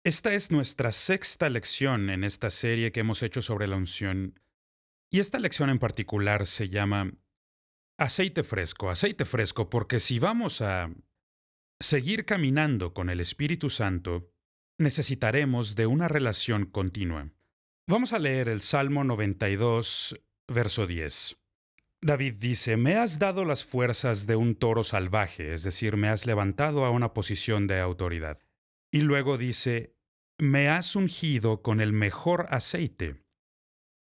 Esta es nuestra sexta lección en esta serie que hemos hecho sobre la unción. Y esta lección en particular se llama aceite fresco, porque si vamos a seguir caminando con el Espíritu Santo, necesitaremos de una relación continua. Vamos a leer el Salmo 92, verso 10. David dice, me has dado las fuerzas de un toro salvaje, es decir, me has levantado a una posición de autoridad. Y luego dice, me has ungido con el mejor aceite,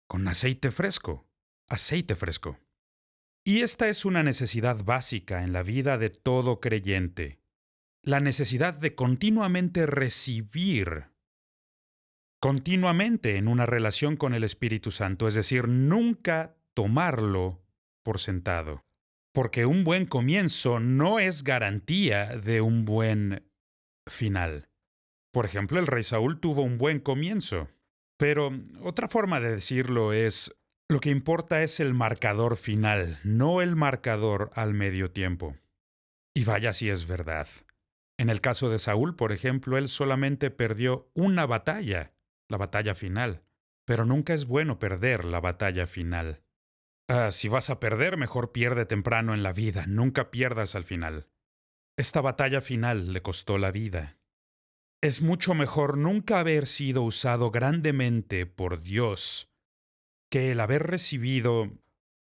con aceite fresco. Y esta es una necesidad básica en la vida de todo creyente, la necesidad de continuamente recibir, continuamente en una relación con el Espíritu Santo, es decir, nunca tomarlo por sentado. Porque un buen comienzo no es garantía de un buen final. Por ejemplo, el rey Saúl tuvo un buen comienzo, pero otra forma de decirlo es, lo que importa es el marcador final, no el marcador al medio tiempo. Y vaya si es verdad. En el caso de Saúl, por ejemplo, él solamente perdió una batalla, la batalla final, pero nunca es bueno perder la batalla final. Si vas a perder, mejor pierde temprano en la vida, nunca pierdas al final. Esta batalla final le costó la vida. Es mucho mejor nunca haber sido usado grandemente por Dios que el haber recibido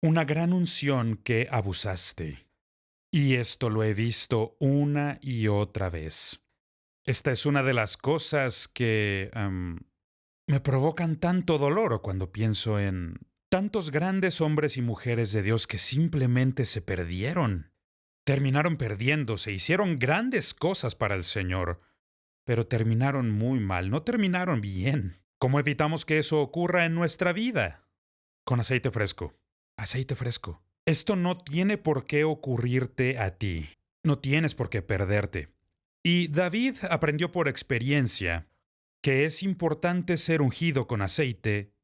una gran unción que abusaste. Y esto lo he visto una y otra vez. Esta es una de las cosas que me provocan tanto dolor cuando pienso en tantos grandes hombres y mujeres de Dios que simplemente se perdieron. Terminaron perdiéndose, hicieron grandes cosas para el Señor, pero terminaron muy mal, no terminaron bien. ¿Cómo evitamos que eso ocurra en nuestra vida? Con aceite fresco. Aceite fresco. Esto no tiene por qué ocurrirte a ti. No tienes por qué perderte. Y David aprendió por experiencia que es importante ser ungido con aceite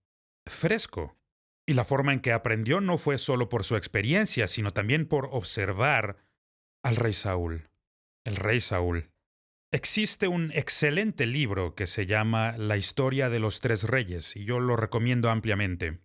fresco. Y la forma en que aprendió no fue solo por su experiencia, sino también por observar al rey Saúl. El rey Saúl. Existe un excelente libro que se llama La historia de los tres reyes, y yo lo recomiendo ampliamente.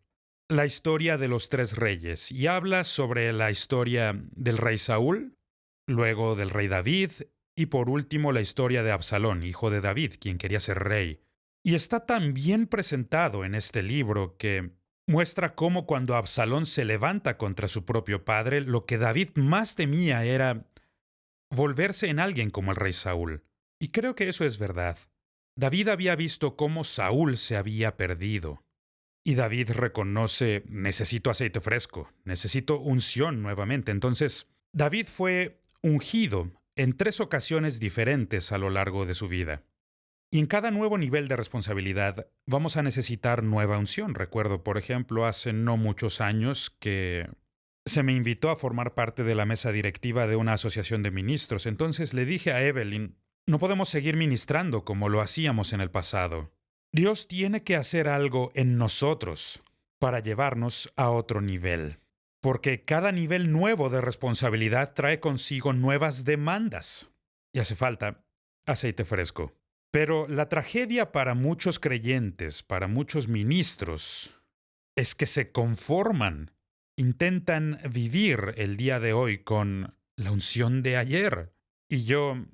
La historia de los tres reyes, y habla sobre la historia del rey Saúl, luego del rey David, y por último la historia de Absalón, hijo de David, quien quería ser rey. Y está tan bien presentado en este libro que muestra cómo cuando Absalón se levanta contra su propio padre, lo que David más temía era volverse en alguien como el rey Saúl. Y creo que eso es verdad. David había visto cómo Saúl se había perdido. Y David reconoce, necesito aceite fresco, necesito unción nuevamente. Entonces, David fue ungido en 3 ocasiones diferentes a lo largo de su vida. Y en cada nuevo nivel de responsabilidad vamos a necesitar nueva unción. Recuerdo, por ejemplo, hace no muchos años que se me invitó a formar parte de la mesa directiva de una asociación de ministros. Entonces le dije a Evelyn, no podemos seguir ministrando como lo hacíamos en el pasado. Dios tiene que hacer algo en nosotros para llevarnos a otro nivel. Porque cada nivel nuevo de responsabilidad trae consigo nuevas demandas. Y hace falta aceite fresco. Pero la tragedia para muchos creyentes, para muchos ministros, es que se conforman, intentan vivir el día de hoy con la unción de ayer. Y yo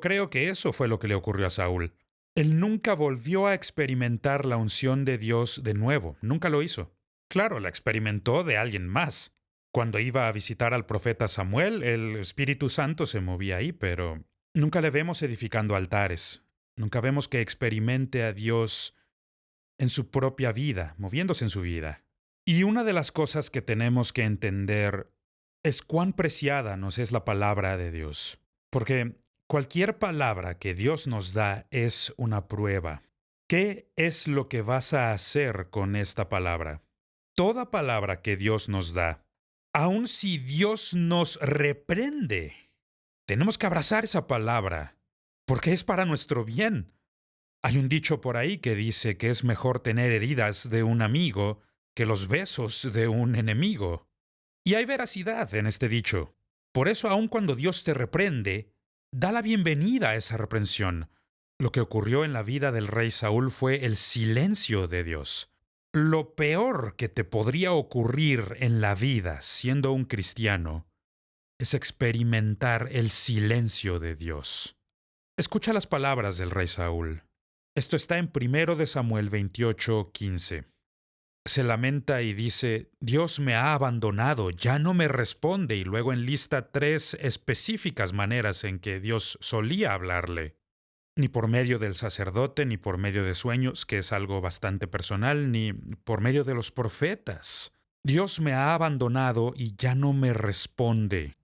creo que eso fue lo que le ocurrió a Saúl. Él nunca volvió a experimentar la unción de Dios de nuevo, nunca lo hizo. Claro, la experimentó de alguien más. Cuando iba a visitar al profeta Samuel, el Espíritu Santo se movía ahí, pero nunca le vemos edificando altares. Nunca vemos que experimente a Dios en su propia vida, moviéndose en su vida. Y una de las cosas que tenemos que entender es cuán preciada nos es la palabra de Dios. Porque cualquier palabra que Dios nos da es una prueba. ¿Qué es lo que vas a hacer con esta palabra? Toda palabra que Dios nos da, aun si Dios nos reprende, tenemos que abrazar esa palabra, porque es para nuestro bien. Hay un dicho por ahí que dice que es mejor tener heridas de un amigo que los besos de un enemigo. Y hay veracidad en este dicho. Por eso, aun cuando Dios te reprende, da la bienvenida a esa reprensión, Lo que ocurrió en la vida del rey Saúl fue el silencio de Dios. Lo peor que te podría ocurrir en la vida siendo un cristiano es experimentar el silencio de Dios. Escucha las palabras del rey Saúl. Esto está en 1 Samuel 28:15. Se lamenta y dice, Dios me ha abandonado, ya no me responde, y luego enlista 3 específicas maneras en que Dios solía hablarle. Ni por medio del sacerdote, ni por medio de sueños, que es algo bastante personal, ni por medio de los profetas. Dios me ha abandonado y ya no me responde.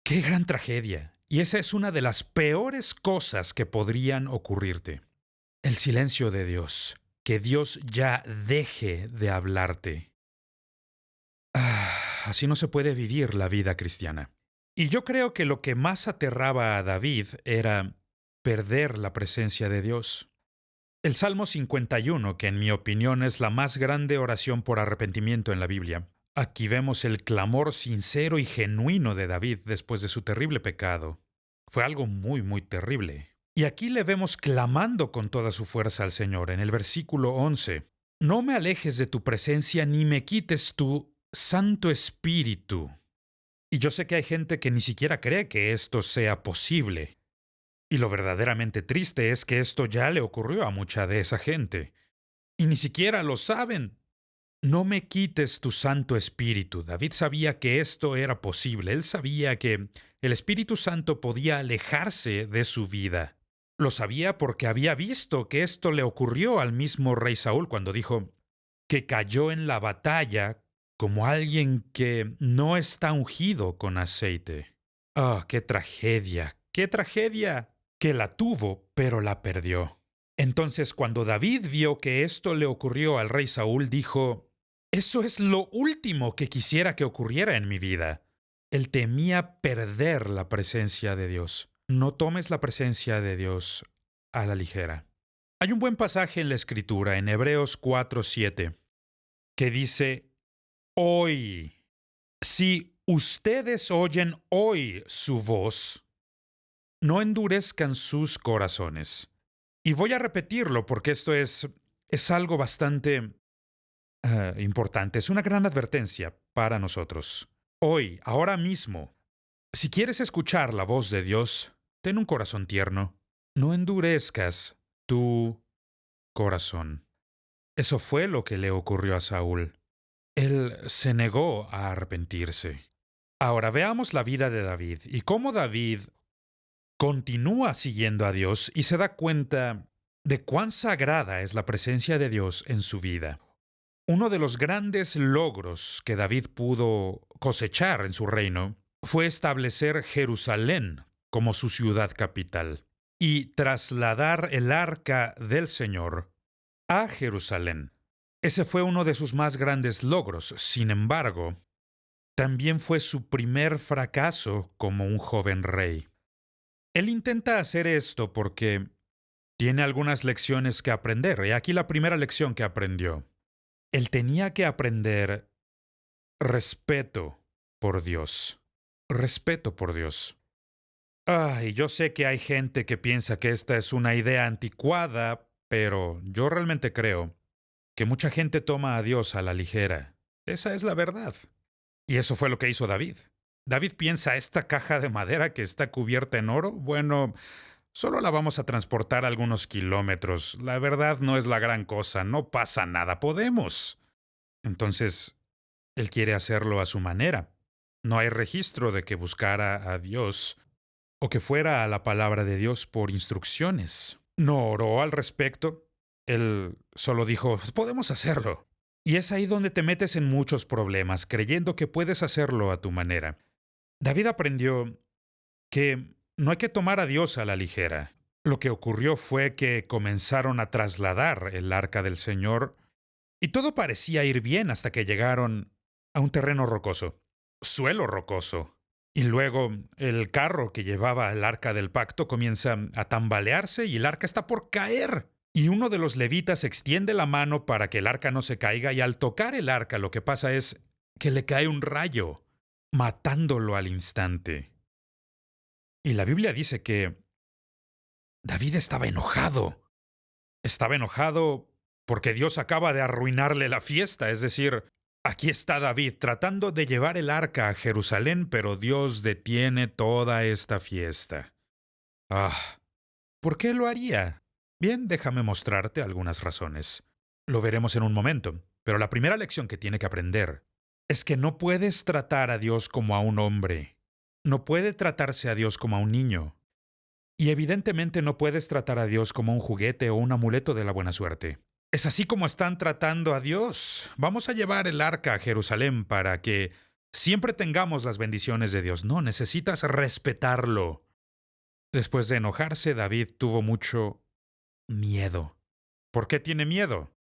¡Qué gran tragedia! Y esa es una de las peores cosas que podrían ocurrirte. El silencio de Dios. Que Dios ya deje de hablarte. Así no se puede vivir la vida cristiana. Y yo creo que lo que más aterraba a David era perder la presencia de Dios. El Salmo 51, que en mi opinión es la más grande oración por arrepentimiento en la Biblia, aquí vemos el clamor sincero y genuino de David después de su terrible pecado. Fue algo muy, muy terrible. Y aquí le vemos clamando con toda su fuerza al Señor en el versículo 11. No me alejes de tu presencia ni me quites tu Santo Espíritu. Y yo sé que hay gente que ni siquiera cree que esto sea posible. Y lo verdaderamente triste es que esto ya le ocurrió a mucha de esa gente. Y ni siquiera lo saben. No me quites tu Santo Espíritu. David sabía que esto era posible. Él sabía que el Espíritu Santo podía alejarse de su vida. Lo sabía porque había visto que esto le ocurrió al mismo rey Saúl cuando dijo que cayó en la batalla como alguien que no está ungido con aceite. ¡Ah, qué tragedia! ¡Qué tragedia! Que la tuvo, pero la perdió. Entonces, cuando David vio que esto le ocurrió al rey Saúl, dijo, eso es lo último que quisiera que ocurriera en mi vida. Él temía perder la presencia de Dios. No tomes la presencia de Dios a la ligera. Hay un buen pasaje en la Escritura, en Hebreos 4:7, que dice, hoy, si ustedes oyen hoy su voz, no endurezcan sus corazones. Y voy a repetirlo porque esto es algo bastante importante. Es una gran advertencia para nosotros. Hoy, ahora mismo, si quieres escuchar la voz de Dios, ten un corazón tierno. No endurezcas tu corazón. Eso fue lo que le ocurrió a Saúl. Él se negó a arrepentirse. Ahora veamos la vida de David y cómo David continúa siguiendo a Dios y se da cuenta de cuán sagrada es la presencia de Dios en su vida. Uno de los grandes logros que David pudo cosechar en su reino fue establecer Jerusalén como su ciudad capital y trasladar el arca del Señor a Jerusalén. Ese fue uno de sus más grandes logros. Sin embargo, también fue su primer fracaso como un joven rey. Él intenta hacer esto porque tiene algunas lecciones que aprender. Y aquí la primera lección que aprendió. Él tenía que aprender respeto por Dios. Respeto por Dios. Y yo sé que hay gente que piensa que esta es una idea anticuada, pero yo realmente creo que mucha gente toma a Dios a la ligera. Esa es la verdad. Y eso fue lo que hizo David. David piensa, esta caja de madera que está cubierta en oro, bueno, solo la vamos a transportar algunos kilómetros. La verdad no es la gran cosa, no pasa nada, podemos. Entonces, él quiere hacerlo a su manera. No hay registro de que buscara a Dios o que fuera a la palabra de Dios por instrucciones. No oró al respecto. Él solo dijo, podemos hacerlo. Y es ahí donde te metes en muchos problemas, creyendo que puedes hacerlo a tu manera. David aprendió que no hay que tomar a Dios a la ligera. Lo que ocurrió fue que comenzaron a trasladar el arca del Señor y todo parecía ir bien hasta que llegaron a un terreno rocoso, suelo rocoso. Y luego el carro que llevaba el arca del pacto comienza a tambalearse y el arca está por caer. Y uno de los levitas extiende la mano para que el arca no se caiga y al tocar el arca lo que pasa es que le cae un rayo, matándolo al instante. Y la Biblia dice que David estaba enojado. Estaba enojado porque Dios acaba de arruinarle la fiesta. Es decir, aquí está David tratando de llevar el arca a Jerusalén, pero Dios detiene toda esta fiesta. Ah, ¿por qué lo haría? Bien, déjame mostrarte algunas razones. Lo veremos en un momento, pero la primera lección que tiene que aprender es que no puedes tratar a Dios como a un hombre. No puede tratarse a Dios como a un niño. Y evidentemente no puedes tratar a Dios como un juguete o un amuleto de la buena suerte. Es así como están tratando a Dios. Vamos a llevar el arca a Jerusalén para que siempre tengamos las bendiciones de Dios. No, necesitas respetarlo. Después de enojarse, David tuvo mucho miedo. ¿Por qué tiene miedo?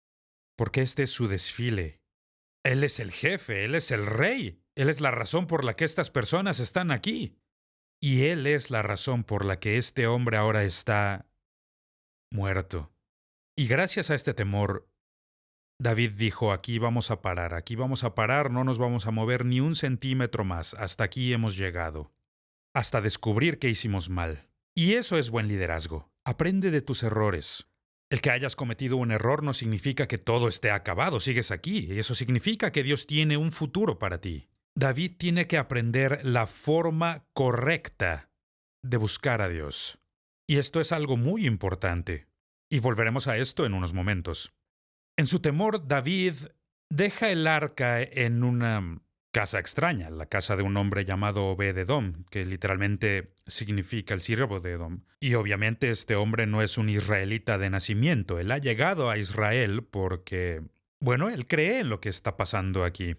Porque este es su desfile. Él es el jefe, él es el rey. Él es la razón por la que estas personas están aquí. Y él es la razón por la que este hombre ahora está muerto. Y gracias a este temor, David dijo, aquí vamos a parar, no nos vamos a mover ni un centímetro más, hasta aquí hemos llegado, hasta descubrir que hicimos mal. Y eso es buen liderazgo. Aprende de tus errores. El que hayas cometido un error no significa que todo esté acabado, sigues aquí, y eso significa que Dios tiene un futuro para ti. David tiene que aprender la forma correcta de buscar a Dios. Y esto es algo muy importante. Y volveremos a esto en unos momentos. En su temor, David deja el arca en una casa extraña, la casa de un hombre llamado Obed-Edom, que literalmente significa el siervo de Edom. Y obviamente este hombre no es un israelita de nacimiento, él ha llegado a Israel porque, bueno, él cree en lo que está pasando aquí.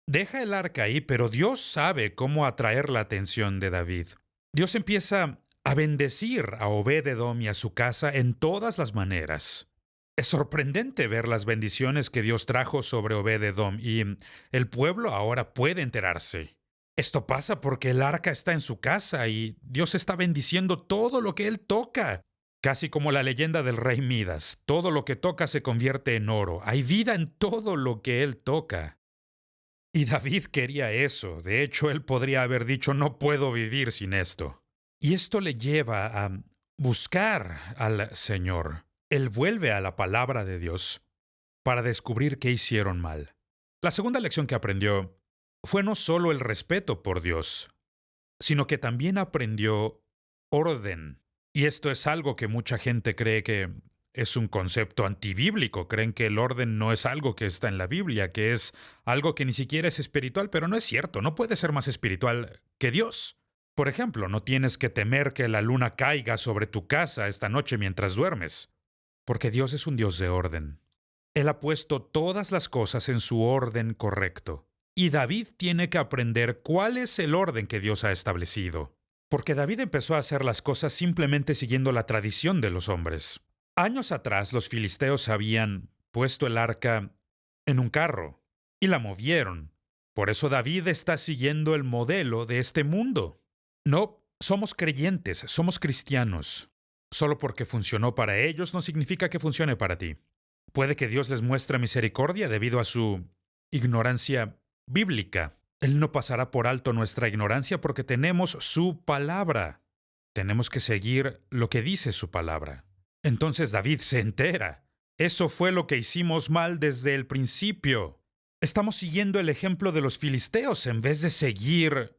Deja el arca ahí, pero Dios sabe cómo atraer la atención de David. Dios empieza a bendecir a Obed-Edom y a su casa en todas las maneras. Es sorprendente ver las bendiciones que Dios trajo sobre Obed-Edom y el pueblo ahora puede enterarse. Esto pasa porque el arca está en su casa y Dios está bendiciendo todo lo que él toca. Casi como la leyenda del rey Midas, todo lo que toca se convierte en oro. Hay vida en todo lo que él toca. Y David quería eso. De hecho, él podría haber dicho, no puedo vivir sin esto. Y esto le lleva a buscar al Señor. Él vuelve a la palabra de Dios para descubrir qué hicieron mal. La segunda lección que aprendió fue no solo el respeto por Dios, sino que también aprendió orden. Y esto es algo que mucha gente cree que es un concepto antibíblico. Creen que el orden no es algo que está en la Biblia, que es algo que ni siquiera es espiritual, pero no es cierto. No puede ser más espiritual que Dios. Por ejemplo, no tienes que temer que la luna caiga sobre tu casa esta noche mientras duermes, porque Dios es un Dios de orden. Él ha puesto todas las cosas en su orden correcto. Y David tiene que aprender cuál es el orden que Dios ha establecido. Porque David empezó a hacer las cosas simplemente siguiendo la tradición de los hombres. Años atrás los filisteos habían puesto el arca en un carro y la movieron. Por eso David está siguiendo el modelo de este mundo. No, somos creyentes, somos cristianos. Solo porque funcionó para ellos no significa que funcione para ti. Puede que Dios les muestre misericordia debido a su ignorancia bíblica. Él no pasará por alto nuestra ignorancia porque tenemos su palabra. Tenemos que seguir lo que dice su palabra. Entonces David se entera. Eso fue lo que hicimos mal desde el principio. Estamos siguiendo el ejemplo de los filisteos en vez de seguir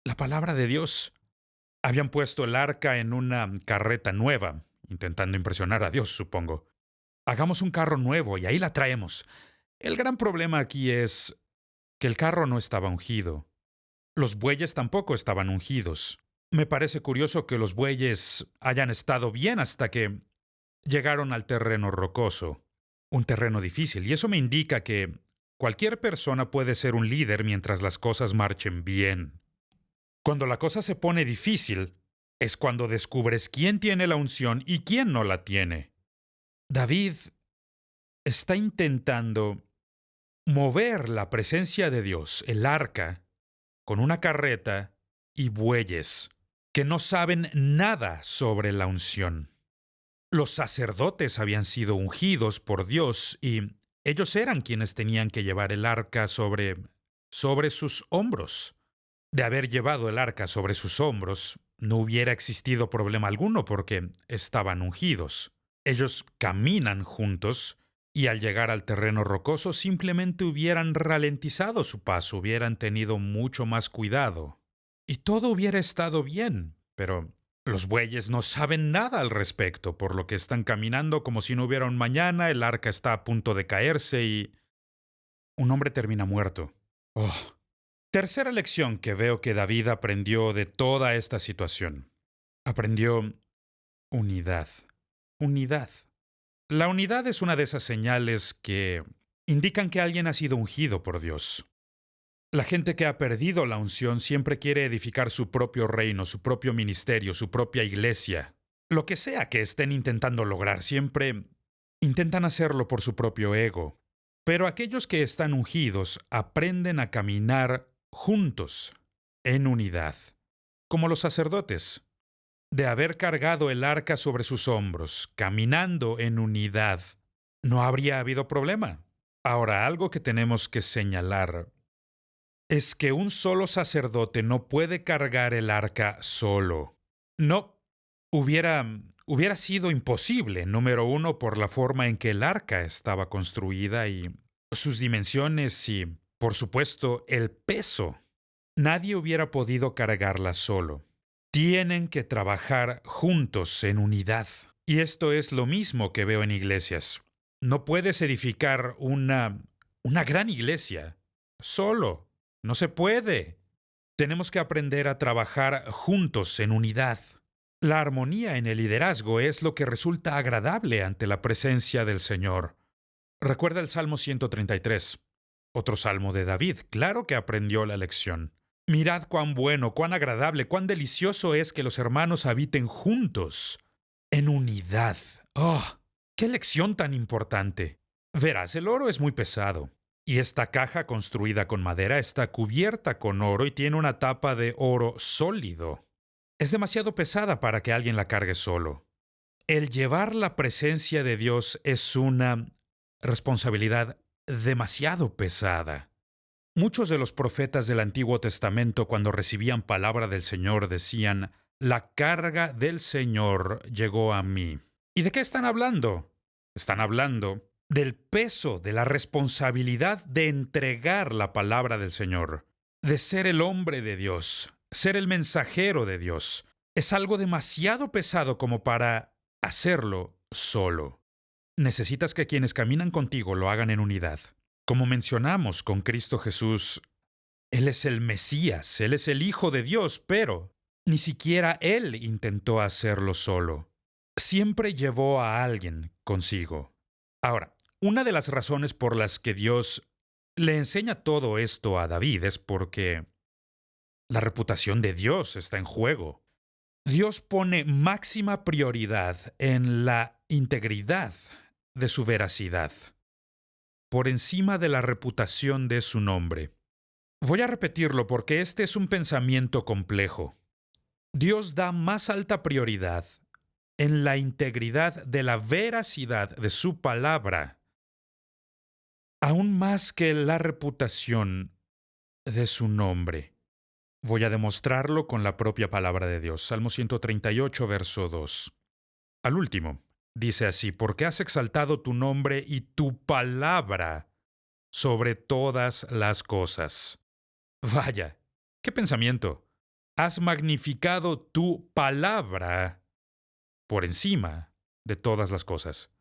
la palabra de Dios. Habían puesto el arca en una carreta nueva, intentando impresionar a Dios, supongo. Hagamos un carro nuevo y ahí la traemos. El gran problema aquí es que el carro no estaba ungido. Los bueyes tampoco estaban ungidos. Me parece curioso que los bueyes hayan estado bien hasta que llegaron al terreno rocoso, un terreno difícil, y eso me indica que cualquier persona puede ser un líder mientras las cosas marchen bien. Cuando la cosa se pone difícil, es cuando descubres quién tiene la unción y quién no la tiene. David está intentando mover la presencia de Dios, el arca, con una carreta y bueyes que no saben nada sobre la unción. Los sacerdotes habían sido ungidos por Dios y ellos eran quienes tenían que llevar el arca sobre sus hombros. De haber llevado el arca sobre sus hombros, no hubiera existido problema alguno porque estaban ungidos. Ellos caminan juntos y al llegar al terreno rocoso simplemente hubieran ralentizado su paso, hubieran tenido mucho más cuidado. Y todo hubiera estado bien, pero los bueyes no saben nada al respecto, por lo que están caminando como si no hubiera un mañana, el arca está a punto de caerse y un hombre termina muerto. Oh. Tercera lección que veo que David aprendió de toda esta situación. Aprendió unidad. Unidad. La unidad es una de esas señales que indican que alguien ha sido ungido por Dios. La gente que ha perdido la unción siempre quiere edificar su propio reino, su propio ministerio, su propia iglesia. Lo que sea que estén intentando lograr, siempre intentan hacerlo por su propio ego. Pero aquellos que están ungidos aprenden a caminar juntos, en unidad, como los sacerdotes. De haber cargado el arca sobre sus hombros, caminando en unidad, no habría habido problema. Ahora, algo que tenemos que señalar es que un solo sacerdote no puede cargar el arca solo. No, hubiera sido imposible, número uno, por la forma en que el arca estaba construida y sus dimensiones y, por supuesto, el peso. Nadie hubiera podido cargarla solo. Tienen que trabajar juntos en unidad. Y esto es lo mismo que veo en iglesias. No puedes edificar una gran iglesia solo. No se puede. Tenemos que aprender a trabajar juntos en unidad. La armonía en el liderazgo es lo que resulta agradable ante la presencia del Señor. Recuerda el Salmo 133, otro salmo de David. Claro que aprendió la lección. Mirad cuán bueno, cuán agradable, cuán delicioso es que los hermanos habiten juntos, en unidad. ¡Oh! ¡Qué lección tan importante! Verás, el oro es muy pesado. Y esta caja construida con madera está cubierta con oro y tiene una tapa de oro sólido. Es demasiado pesada para que alguien la cargue solo. El llevar la presencia de Dios es una responsabilidad demasiado pesada. Muchos de los profetas del Antiguo Testamento, cuando recibían palabra del Señor, decían: «La carga del Señor llegó a mí». ¿Y de qué están hablando? Están hablando del peso, de la responsabilidad de entregar la palabra del Señor, de ser el hombre de Dios, ser el mensajero de Dios. Es algo demasiado pesado como para hacerlo solo. Necesitas que quienes caminan contigo lo hagan en unidad. Como mencionamos con Cristo Jesús, Él es el Mesías, Él es el Hijo de Dios, pero ni siquiera Él intentó hacerlo solo. Siempre llevó a alguien consigo. Ahora, una de las razones por las que Dios le enseña todo esto a David es porque la reputación de Dios está en juego. Dios pone máxima prioridad en la integridad de su veracidad, por encima de la reputación de su nombre. Voy a repetirlo porque este es un pensamiento complejo. Dios da más alta prioridad en la integridad de la veracidad de su palabra, aún más que la reputación de su nombre. Voy a demostrarlo con la propia palabra de Dios. Salmo 138, verso 2. Al último, dice así: «Porque has exaltado tu nombre y tu palabra sobre todas las cosas». Vaya, qué pensamiento. Has magnificado tu palabra por encima de todas las cosas.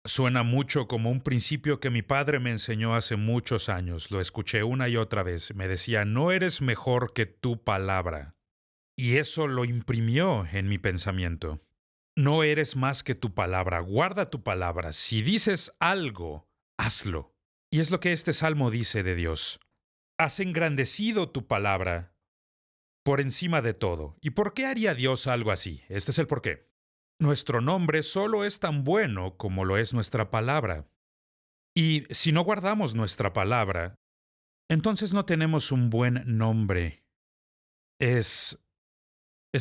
Suena mucho como un principio que mi padre me enseñó hace muchos años. Lo escuché una y otra vez. Me decía: «No eres mejor que tu palabra». Y eso lo imprimió en mi pensamiento. No eres más que tu palabra. Guarda tu palabra. Si dices algo, hazlo. Y es lo que este salmo dice de Dios. Has engrandecido tu palabra por encima de todo. ¿Y por qué haría Dios algo así? Este es el porqué. Nuestro nombre solo es tan bueno como lo es nuestra palabra. Y si no guardamos nuestra palabra, entonces no tenemos un buen nombre. Es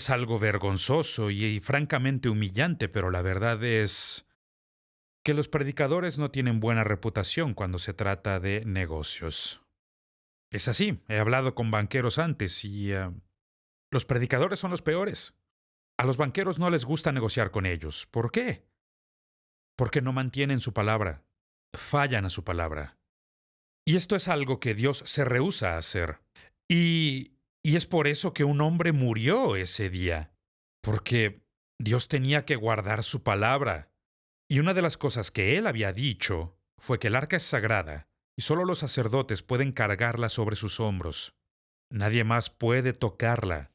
algo vergonzoso y francamente humillante, pero la verdad es que los predicadores no tienen buena reputación cuando se trata de negocios. Es así, he hablado con banqueros antes y Los predicadores son los peores. A los banqueros no les gusta negociar con ellos. ¿Por qué? Porque no mantienen su palabra. Fallan a su palabra. Y esto es algo que Dios se rehúsa a hacer. Y es por eso que un hombre murió ese día. Porque Dios tenía que guardar su palabra. Y una de las cosas que él había dicho fue que el arca es sagrada y solo los sacerdotes pueden cargarla sobre sus hombros. Nadie más puede tocarla.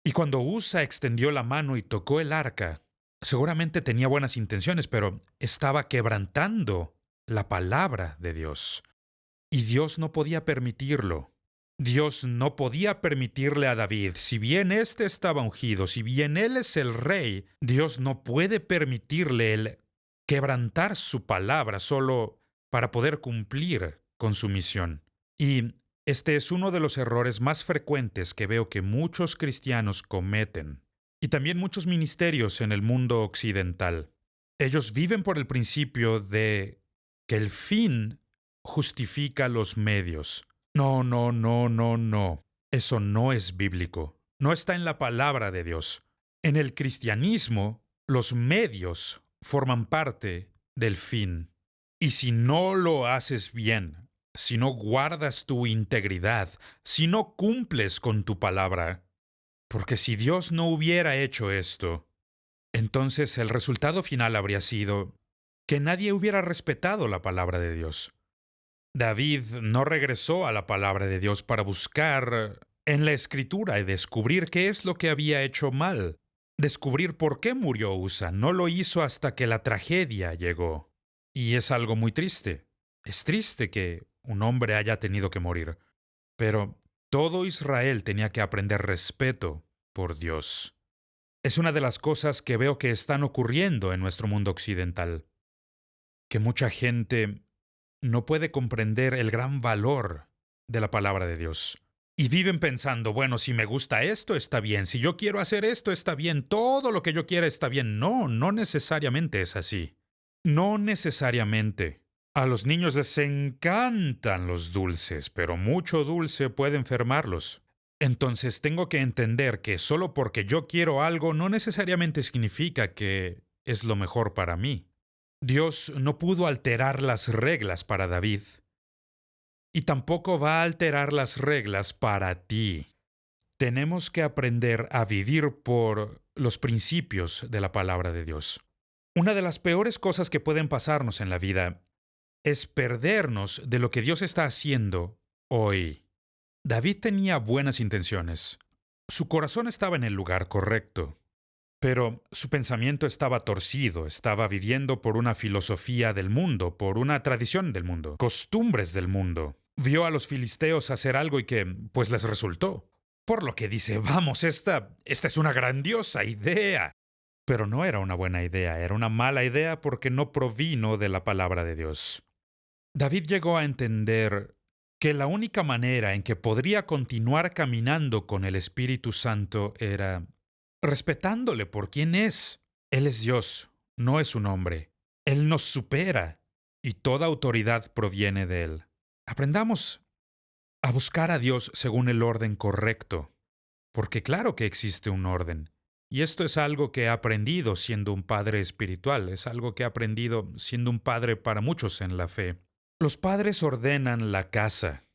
Y cuando Usa extendió la mano y tocó el arca, seguramente tenía buenas intenciones, pero estaba quebrantando la palabra de Dios. Y Dios no podía permitirlo. Dios no podía permitirle a David, si bien éste estaba ungido, si bien él es el rey, Dios no puede permitirle el quebrantar su palabra solo para poder cumplir con su misión. Y este es uno de los errores más frecuentes que veo que muchos cristianos cometen, y también muchos ministerios en el mundo occidental. Ellos viven por el principio de que el fin justifica los medios. No, no, no, no, no. Eso no es bíblico. No está en la palabra de Dios. En el cristianismo, los medios forman parte del fin. Y si no lo haces bien, si no guardas tu integridad, si no cumples con tu palabra, porque si Dios no hubiera hecho esto, entonces el resultado final habría sido que nadie hubiera respetado la palabra de Dios. David no regresó a la palabra de Dios para buscar en la Escritura y descubrir qué es lo que había hecho mal, descubrir por qué murió Usa. No lo hizo hasta que la tragedia llegó. Y es algo muy triste. Es triste que un hombre haya tenido que morir. Pero todo Israel tenía que aprender respeto por Dios. Es una de las cosas que veo que están ocurriendo en nuestro mundo occidental. Que mucha gente no puede comprender el gran valor de la palabra de Dios. Y viven pensando, bueno, si me gusta esto, está bien. Si yo quiero hacer esto, está bien. Todo lo que yo quiera está bien. No, no necesariamente es así. No necesariamente. A los niños les encantan los dulces, pero mucho dulce puede enfermarlos. Entonces tengo que entender que solo porque yo quiero algo no necesariamente significa que es lo mejor para mí. Dios no pudo alterar las reglas para David y tampoco va a alterar las reglas para ti. Tenemos que aprender a vivir por los principios de la palabra de Dios. Una de las peores cosas que pueden pasarnos en la vida es perdernos de lo que Dios está haciendo hoy. David tenía buenas intenciones. Su corazón estaba en el lugar correcto. Pero su pensamiento estaba torcido, estaba viviendo por una filosofía del mundo, por una tradición del mundo, costumbres del mundo. Vio a los filisteos hacer algo y que, pues les resultó. Por lo que dice, vamos, esta es una grandiosa idea. Pero no era una buena idea, era una mala idea porque no provino de la palabra de Dios. David llegó a entender que la única manera en que podría continuar caminando con el Espíritu Santo era respetándole por quien es. Él es Dios, no es un hombre. Él nos supera y toda autoridad proviene de Él. Aprendamos a buscar a Dios según el orden correcto, porque claro que existe un orden. Y esto es algo que he aprendido siendo un padre espiritual, es algo que he aprendido siendo un padre para muchos en la fe. Los padres ordenan la casa.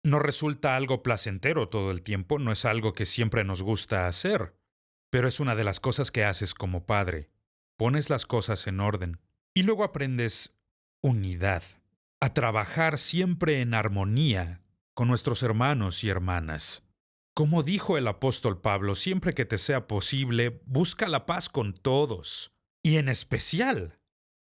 No resulta algo placentero todo el tiempo, no es algo que siempre nos gusta hacer. Pero es una de las cosas que haces como padre. Pones las cosas en orden. Y luego aprendes unidad. A trabajar siempre en armonía con nuestros hermanos y hermanas. Como dijo el apóstol Pablo, siempre que te sea posible, busca la paz con todos. Y en especial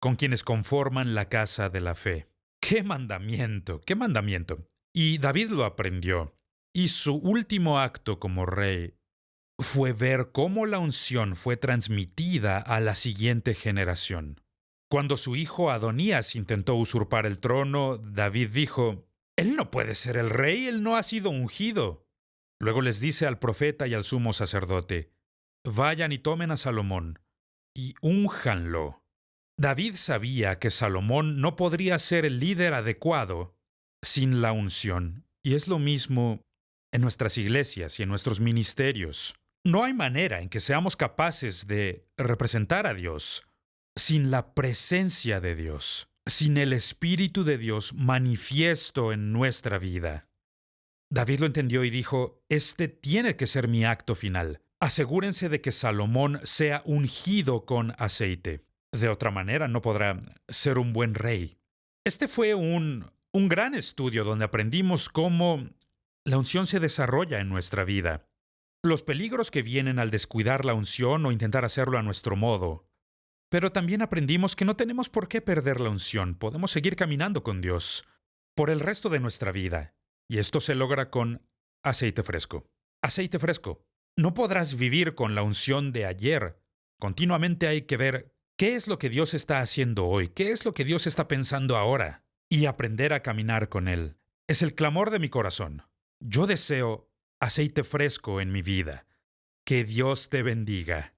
con quienes conforman la casa de la fe. ¡Qué mandamiento! ¡Qué mandamiento! Y David lo aprendió. Y su último acto como rey fue ver cómo la unción fue transmitida a la siguiente generación. Cuando su hijo Adonías intentó usurpar el trono, David dijo, «Él no puede ser el rey, él no ha sido ungido». Luego les dice al profeta y al sumo sacerdote, «Vayan y tomen a Salomón y únjanlo». David sabía que Salomón no podría ser el líder adecuado sin la unción. Y es lo mismo en nuestras iglesias y en nuestros ministerios. No hay manera en que seamos capaces de representar a Dios sin la presencia de Dios, sin el Espíritu de Dios manifiesto en nuestra vida. David lo entendió y dijo, este tiene que ser mi acto final. Asegúrense de que Salomón sea ungido con aceite. De otra manera no podrá ser un buen rey. Este fue un gran estudio donde aprendimos cómo la unción se desarrolla en nuestra vida. Los peligros que vienen al descuidar la unción o intentar hacerlo a nuestro modo. Pero también aprendimos que no tenemos por qué perder la unción. Podemos seguir caminando con Dios por el resto de nuestra vida. Y esto se logra con aceite fresco. Aceite fresco. No podrás vivir con la unción de ayer. Continuamente hay que ver qué es lo que Dios está haciendo hoy, qué es lo que Dios está pensando ahora, y aprender a caminar con Él. Es el clamor de mi corazón. Yo deseo aceite fresco en mi vida. Que Dios te bendiga.